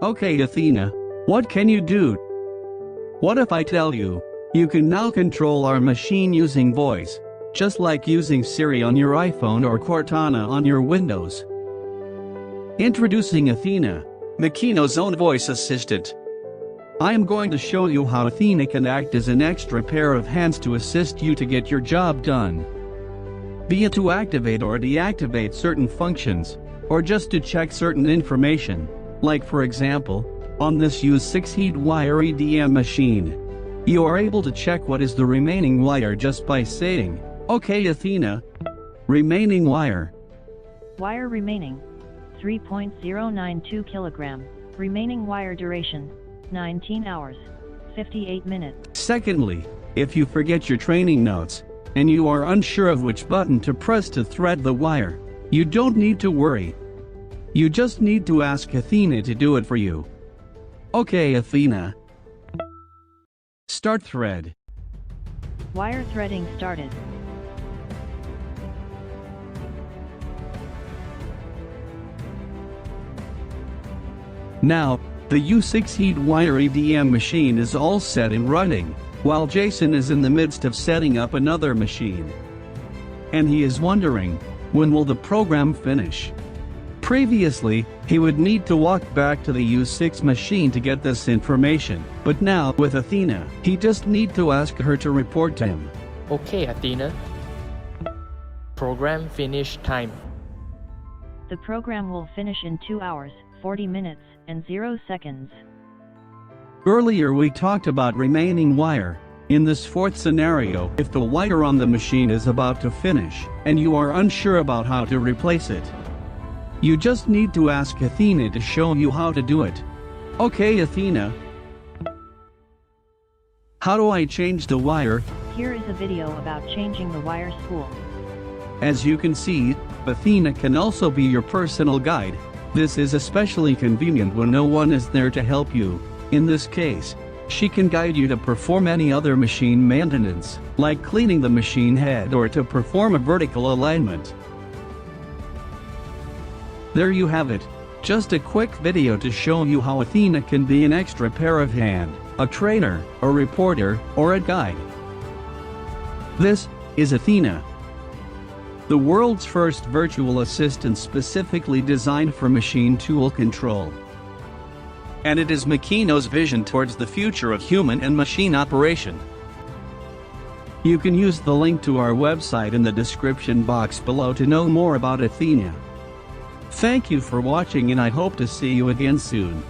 Okay, Athena, what can you do? What if I tell you, you can now control our machine using voice, just like using Siri on your iPhone or Cortana on your Windows? Introducing Athena, Makino's own voice assistant. I am going to show you how Athena can act as an extra pair of hands to assist you to get your job done. Be it to activate or deactivate certain functions, or just to check certain information, like for example, on this U6 heat wire EDM machine. You are able to check what is the remaining wire just by saying, "Okay Athena, remaining wire." Wire remaining 3.092 kilogram. Remaining wire duration 19 hours 58 minutes. Secondly, if you forget your training notes, and you are unsure of which button to press to thread the wire, you don't need to worry. You just need to ask Athena to do it for you. Okay Athena. Start thread. Wire threading started. Now, the U6 heat wire EDM machine is all set and running, while Jason is in the midst of setting up another machine. And he is wondering, when will the program finish? Previously, he would need to walk back to the U6 machine to get this information, but now, with Athena, he just need to ask her to report to him. Okay, Athena. Program finish time. The program will finish in 2 hours, 40 minutes, and 0 seconds. Earlier we talked about remaining wire. In this fourth scenario, if the wire on the machine is about to finish, and you are unsure about how to replace it, you just need to ask Athena to show you how to do it. Okay Athena. How do I change the wire? Here is a video about changing the wire spool. As you can see, Athena can also be your personal guide. This is especially convenient when no one is there to help you. In this case, she can guide you to perform any other machine maintenance, like cleaning the machine head or to perform a vertical alignment. There you have it, just a quick video to show you how Athena can be an extra pair of hands, a trainer, a reporter, or a guide. This is Athena, the world's first virtual assistant specifically designed for machine tool control. And it is Makino's vision towards the future of human and machine operation. You can use the link to our website in the description box below to know more about Athena. Thank you for watching and I hope to see you again soon.